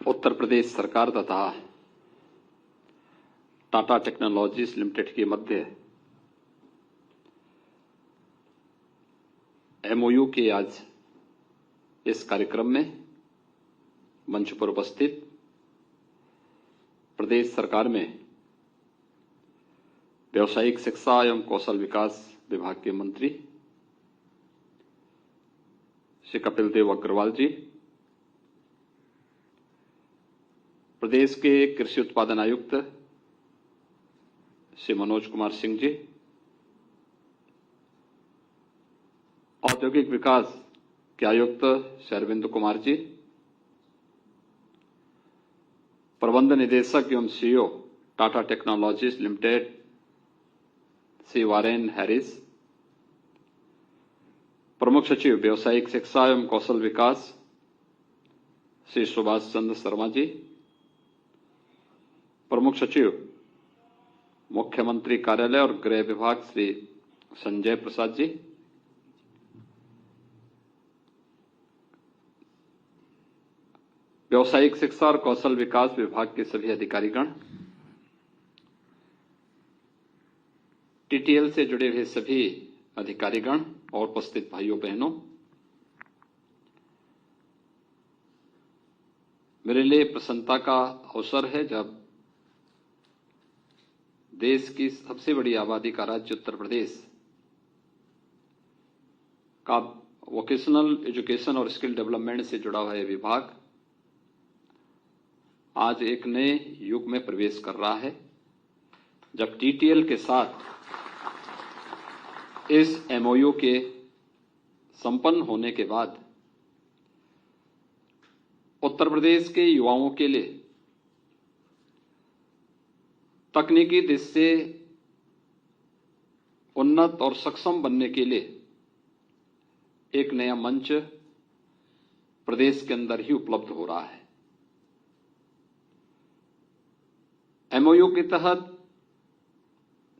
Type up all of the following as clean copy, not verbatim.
उत्तर प्रदेश सरकार तथा Tata technologies limited के मध्य एमओयू के आज इस कार्यक्रम में मंच पर उपस्थित प्रदेश सरकार में व्यावसायिक शिक्षा एवं कौशल विकास विभाग के मंत्री श्री कपिल देव अग्रवाल जी, प्रदेश के कृषि उत्पादन आयुक्त श्री मनोज कुमार सिंह जी, औद्योगिक विकास के आयुक्त श्री अरविंद कुमार जी, प्रबंध निदेशक एवं CEO Tata technologies limited Shri Warren Harris, प्रमुख सचिव व्यावसायिक शिक्षा एवं कौशल विकास श्री सुभाष चंद्र शर्मा जी, प्रमुख सचिव मुख्यमंत्री कार्यालय और गृह विभाग श्री संजय प्रसाद जी, व्यावसायिक शिक्षा और कौशल विकास विभाग के सभी अधिकारीगण, टीटीएल से जुड़े हुए सभी अधिकारीगण और उपस्थित भाइयों बहनों, मेरे लिए प्रसन्नता का अवसर है जब देश की सबसे बड़ी आबादी का राज्य उत्तर प्रदेश का वोकेशनल एजुकेशन और स्किल डेवलपमेंट से जुड़ा हुआ यह विभाग आज एक नए युग में प्रवेश कर रहा है, जब टीटीएल के साथ इस एमओयू के संपन्न होने के बाद उत्तर प्रदेश के युवाओं के लिए तकनीकी दृष्टि से उन्नत और सक्षम बनने के लिए एक नया मंच प्रदेश के अंदर ही उपलब्ध हो रहा है। एमओयू के तहत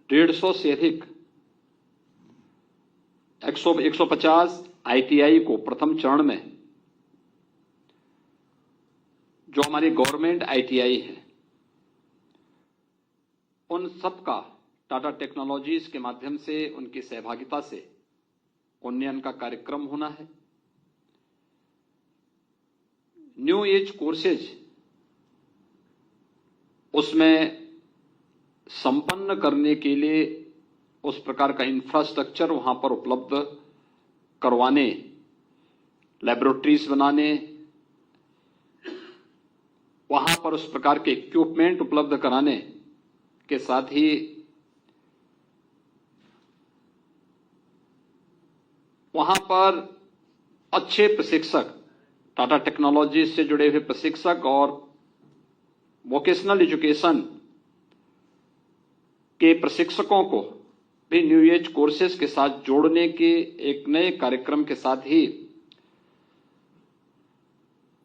150 से अधिक 150 आईटीआई को प्रथम चरण में, जो हमारी गवर्नमेंट आईटीआई है, उन सबका टाटा टेक्नोलॉजीज के माध्यम से उनकी सहभागिता से उन्नयन का कार्यक्रम होना है। न्यू एज कोर्सेज उसमें संपन्न करने के लिए उस प्रकार का इंफ्रास्ट्रक्चर वहां पर उपलब्ध करवाने, लैबोरेटरीज बनाने, वहां पर उस प्रकार के इक्विपमेंट उपलब्ध कराने के साथ ही वहां पर अच्छे प्रशिक्षक, टाटा टेक्नोलॉजी से जुड़े हुए प्रशिक्षक और वोकेशनल एजुकेशन के प्रशिक्षकों को भी न्यू एज कोर्सेज के साथ जोड़ने के एक नए कार्यक्रम के साथ ही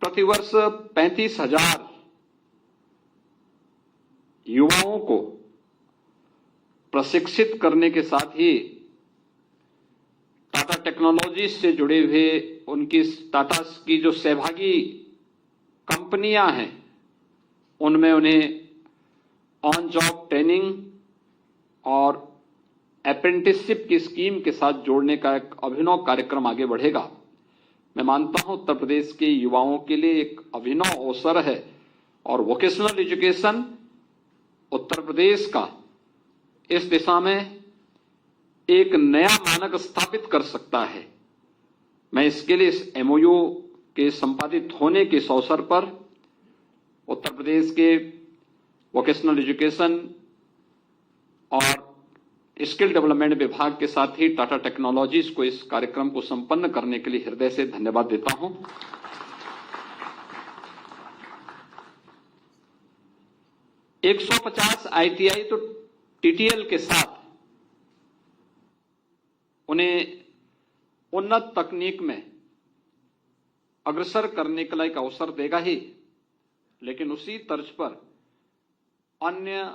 प्रतिवर्ष 35,000 युवाओं को प्रशिक्षित करने के साथ ही टाटा टेक्नोलॉजी से जुड़े हुए उनकी टाटा की जो सहभागी कंपनियां हैं, उनमें उन्हें ऑन जॉब ट्रेनिंग और अप्रेंटिसशिप की स्कीम के साथ जोड़ने का एक अभिनव कार्यक्रम आगे बढ़ेगा। मैं मानता हूं उत्तर प्रदेश के युवाओं के लिए एक अभिनव अवसर है और वोकेशनल एजुकेशन उत्तर प्रदेश का इस दिशा में एक नया मानक स्थापित कर सकता है। मैं इसके लिए इस एमओयू के संपादित होने के इस अवसर पर उत्तर प्रदेश के वोकेशनल एजुकेशन और स्किल डेवलपमेंट विभाग के साथ ही टाटा टेक्नोलॉजीज को इस कार्यक्रम को संपन्न करने के लिए हृदय से धन्यवाद देता हूं। एक 150 आईटीआई तो टीटीएल के साथ उन्हें उन्नत तकनीक में अग्रसर करने के लिए एक अवसर देगा ही, लेकिन उसी तर्ज पर अन्य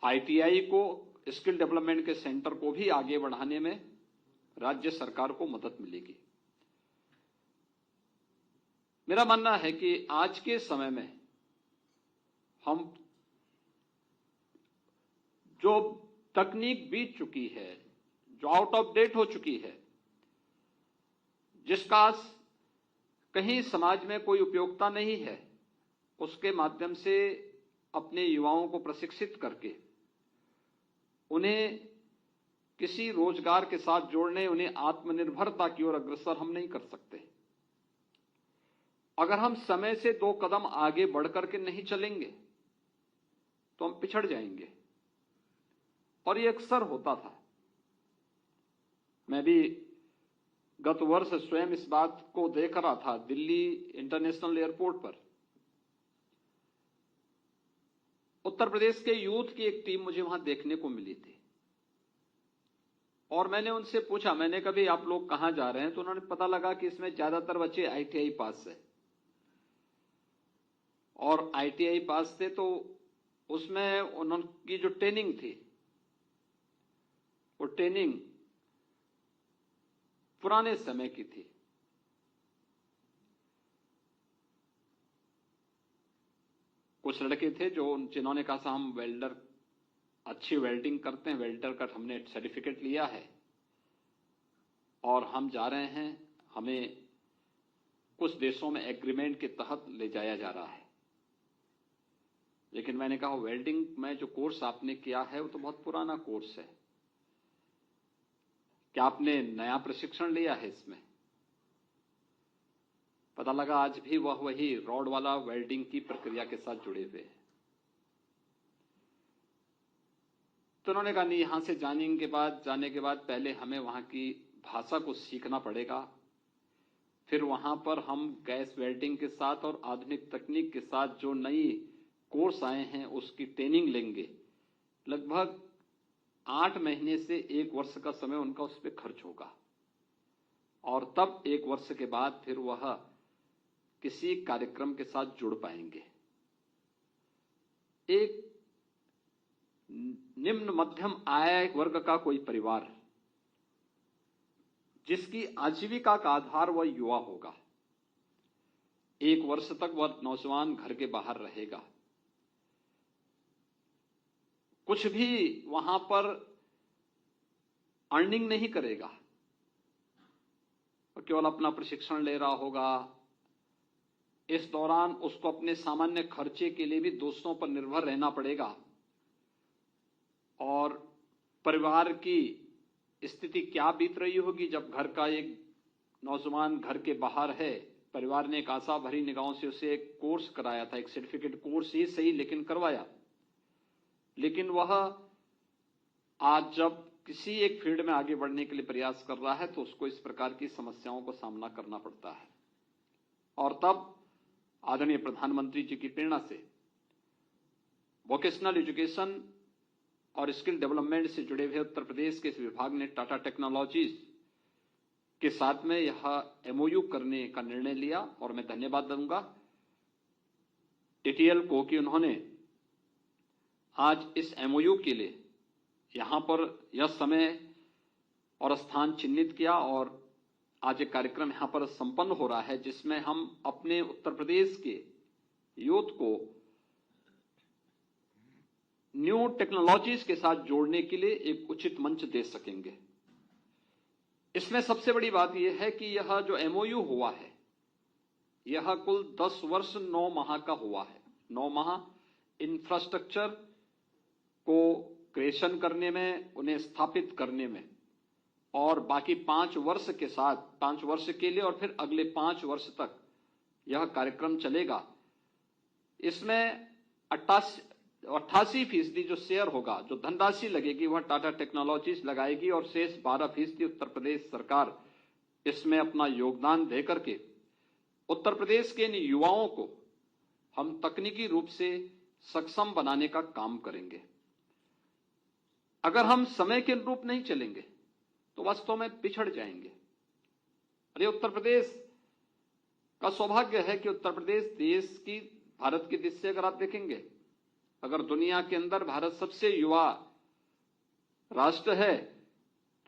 आईटीआई को, स्किल डेवलपमेंट के सेंटर को भी आगे बढ़ाने में राज्य सरकार को मदद मिलेगी। मेरा मानना है कि आज के समय में हम जो तकनीक बीत चुकी है, जो आउट ऑफ डेट हो चुकी है, जिसका कहीं समाज में कोई उपयोगिता नहीं है, उसके माध्यम से अपने युवाओं को प्रशिक्षित करके उन्हें किसी रोजगार के साथ जोड़ने, उन्हें आत्मनिर्भरता की ओर अग्रसर हम नहीं कर सकते। अगर हम समय से 2 कदम आगे बढ़कर के नहीं चलेंगे तो हम पिछड़ जाएंगे, और ये अक्सर होता था। मैं भी गत वर्ष स्वयं इस बात को देख रहा था दिल्ली इंटरनेशनल एयरपोर्ट पर। उत्तर प्रदेश के यूथ की एक टीम मुझे वहां देखने को मिली थी, और मैंने उनसे पूछा, मैंने कहा भाई आप लोग कहां जा रहे हैं? तो उन्होंने पता लगा कि इसमें ज्यादातर बच्चे आईटीआई पास है, और आईटीआई पास थे तो उसमें उनकी जो ट्रेनिंग थी वो ट्रेनिंग पुराने समय की थी। कुछ लड़के थे जिन्होंने कहा था हम वेल्डर, अच्छी वेल्डिंग करते हैं, वेल्डर का हमने सर्टिफिकेट लिया है और हम जा रहे हैं, हमें कुछ देशों में एग्रीमेंट के तहत ले जाया जा रहा है। लेकिन मैंने कहा वेल्डिंग में जो कोर्स आपने किया है वो तो बहुत पुराना कोर्स है, क्या आपने नया प्रशिक्षण लिया है इसमें? पता लगा आज भी वह वही रॉड वाला वेल्डिंग की प्रक्रिया के साथ जुड़े हुए हैं। तो उन्होंने कहा नहीं, यहां से जाने के बाद पहले हमें वहां की भाषा को सीखना पड़ेगा, फिर वहां पर हम गैस वेल्डिंग के साथ और आधुनिक तकनीक के साथ जो नई कोर्स आए हैं उसकी ट्रेनिंग लेंगे। लगभग 8 महीने से 1 वर्ष का समय उनका उस पर खर्च होगा, और तब 1 वर्ष के बाद फिर वह किसी कार्यक्रम के साथ जुड़ पाएंगे। एक निम्न मध्यम आय वर्ग का कोई परिवार जिसकी आजीविका का आधार वह युवा होगा, 1 वर्ष तक वह नौजवान घर के बाहर रहेगा, कुछ भी वहां पर अर्निंग नहीं करेगा, और केवल अपना प्रशिक्षण ले रहा होगा। इस दौरान उसको अपने सामान्य खर्चे के लिए भी दोस्तों पर निर्भर रहना पड़ेगा, और परिवार की स्थिति क्या बीत रही होगी जब घर का एक नौजवान घर के बाहर है। परिवार ने एक आशा भरी निगाहों से उसे एक कोर्स कराया था, एक सर्टिफिकेट कोर्स ही सही लेकिन करवाया, लेकिन वह आज जब किसी एक फील्ड में आगे बढ़ने के लिए प्रयास कर रहा है तो उसको इस प्रकार की समस्याओं को सामना करना पड़ता है। और तब आदरणीय प्रधानमंत्री जी की प्रेरणा से वोकेशनल एजुकेशन और स्किल डेवलपमेंट से जुड़े हुए उत्तर प्रदेश के इस विभाग ने टाटा टेक्नोलॉजीज के साथ में यह एमओयू करने का निर्णय लिया, और मैं धन्यवाद दूंगा टीटीएल को कि उन्होंने आज इस एमओयू के लिए यहां पर यह समय और स्थान चिन्हित किया, और आज एक कार्यक्रम यहां पर संपन्न हो रहा है जिसमें हम अपने उत्तर प्रदेश के यूथ को न्यू टेक्नोलॉजीज के साथ जोड़ने के लिए एक उचित मंच दे सकेंगे। इसमें सबसे बड़ी बात यह है कि यह जो एमओयू हुआ है यह कुल 10 वर्ष 9 माह का हुआ है। 9 माह इंफ्रास्ट्रक्चर को क्रिएशन करने में, उन्हें स्थापित करने में, और बाकी 5 वर्ष के साथ 5 वर्ष के लिए और फिर अगले 5 वर्ष तक यह कार्यक्रम चलेगा। इसमें 88% जो शेयर होगा, जो धनराशि लगेगी वह टाटा टेक्नोलॉजीज लगाएगी, और शेष 12% उत्तर प्रदेश सरकार इसमें अपना योगदान देकर के उत्तर प्रदेश के इन युवाओं को हम तकनीकी रूप से सक्षम बनाने का काम करेंगे। अगर हम समय के अनुरूप नहीं चलेंगे तो वास्तव में पिछड़ जाएंगे। अरे उत्तर प्रदेश का सौभाग्य है कि उत्तर प्रदेश देश की, भारत की दृष्टि अगर आप देखेंगे, अगर दुनिया के अंदर भारत सबसे युवा राष्ट्र है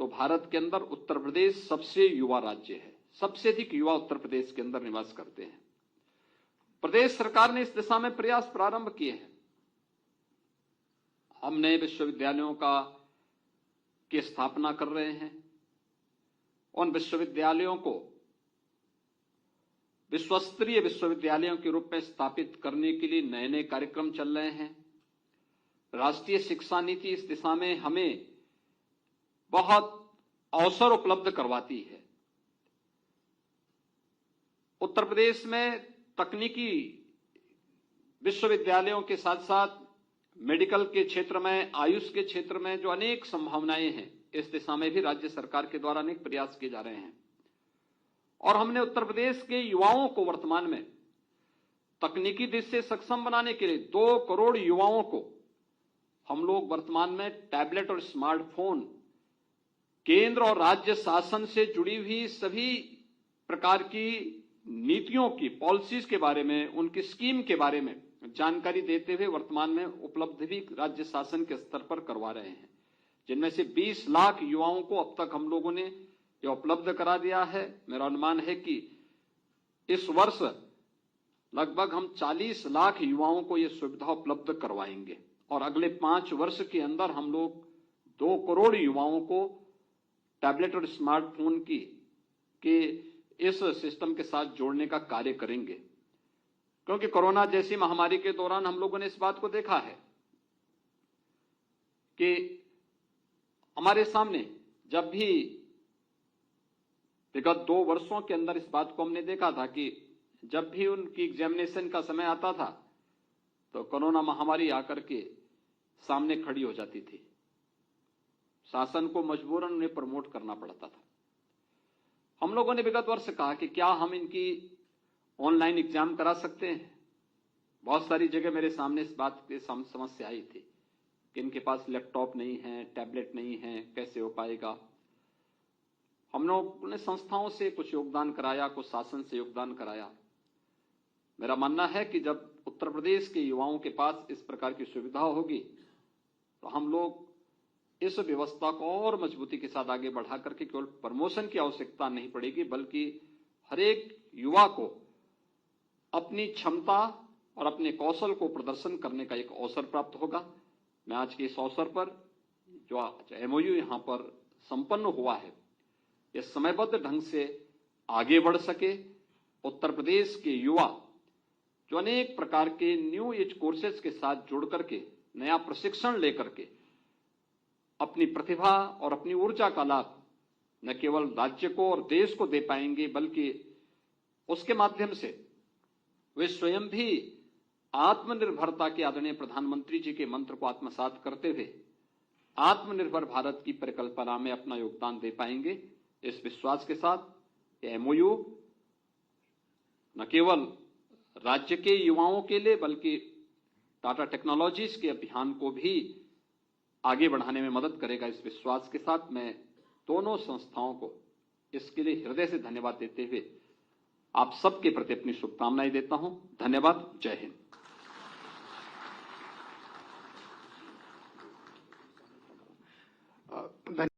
तो भारत के अंदर उत्तर प्रदेश सबसे युवा राज्य है। सबसे अधिक युवा उत्तर प्रदेश के अंदर निवास करते हैं। प्रदेश सरकार ने इस दिशा में प्रयास प्रारंभ किए हैं। हमने विश्वविद्यालयों की स्थापना कर रहे हैं। उन विश्वविद्यालयों को विश्वस्तरीय विश्वविद्यालयों के रूप में स्थापित करने के लिए नए नए कार्यक्रम चल रहे हैं। राष्ट्रीय शिक्षा नीति इस दिशा में हमें बहुत अवसर उपलब्ध करवाती है। उत्तर प्रदेश में तकनीकी विश्वविद्यालयों के साथ साथ मेडिकल के क्षेत्र में, आयुष के क्षेत्र में जो अनेक संभावनाएं हैं, इस दिशा में भी राज्य सरकार के द्वारा अनेक प्रयास किए जा रहे हैं। और हमने उत्तर प्रदेश के युवाओं को वर्तमान में तकनीकी दृष्टि से सक्षम बनाने के लिए 2 करोड़ युवाओं को हम लोग वर्तमान में टैबलेट और स्मार्टफोन, केंद्र और राज्य शासन से जुड़ी हुई सभी प्रकार की नीतियों की, पॉलिसीज के बारे में, उनकी स्कीम के बारे में जानकारी देते हुए वर्तमान में उपलब्ध भी राज्य शासन के स्तर पर करवा रहे हैं, जिनमें से 20 लाख युवाओं को अब तक हम लोगों ने ये उपलब्ध करा दिया है। मेरा अनुमान है कि इस वर्ष लगभग हम 40 लाख युवाओं को ये सुविधा उपलब्ध करवाएंगे और अगले 5 वर्ष के अंदर हम लोग 2 करोड़ युवाओं को टैबलेट और स्मार्टफोन के इस सिस्टम के साथ जोड़ने का कार्य करेंगे। क्योंकि कोरोना जैसी महामारी के दौरान हम लोगों ने इस बात को देखा है कि हमारे सामने जब भी विगत 2 वर्षों के अंदर इस बात को हमने देखा था कि जब भी उनकी एग्जामिनेशन का समय आता था तो कोरोना महामारी आकर के सामने खड़ी हो जाती थी। शासन को मजबूरन उन्हें प्रमोट करना पड़ता था। हम लोगों ने विगत वर्ष कहा कि क्या हम इनकी ऑनलाइन एग्जाम करा सकते हैं। बहुत सारी जगह मेरे सामने इस बात की समस्या आई थी कि इनके पास लैपटॉप नहीं है, टैबलेट नहीं है, कैसे हो पाएगा। हम लोगों ने संस्थाओं से कुछ योगदान कराया, कुछ शासन से योगदान कराया। मेरा मानना है कि जब उत्तर प्रदेश के युवाओं के पास इस प्रकार की सुविधा होगी तो हम लोग इस व्यवस्था को और मजबूती के साथ आगे बढ़ा करके केवल प्रमोशन की आवश्यकता नहीं पड़ेगी, बल्कि हर एक युवा को अपनी क्षमता और अपने कौशल को प्रदर्शन करने का एक अवसर प्राप्त होगा। मैं आज के इस अवसर पर जो एमओयू यहां पर संपन्न हुआ है, यह समयबद्ध ढंग से आगे बढ़ सके। उत्तर प्रदेश के युवा जो अनेक प्रकार के न्यू एज कोर्सेज के साथ जुड़ करके नया प्रशिक्षण लेकर के अपनी प्रतिभा और अपनी ऊर्जा का लाभ न केवल राज्य को और देश को दे पाएंगे, बल्कि उसके माध्यम से वे स्वयं भी आत्मनिर्भरता के आदरणीय प्रधानमंत्री जी के मंत्र को आत्मसात करते हुए आत्मनिर्भर भारत की परिकल्पना में अपना योगदान दे पाएंगे। इस विश्वास के साथ एमओयू न केवल राज्य के युवाओं के लिए बल्कि टाटा टेक्नोलॉजीज के अभियान को भी आगे बढ़ाने में मदद करेगा। इस विश्वास के साथ मैं दोनों संस्थाओं को इसके लिए हृदय से धन्यवाद देते हुए आप सबके प्रति अपनी शुभकामनाएं देता हूं। धन्यवाद। जय हिंद।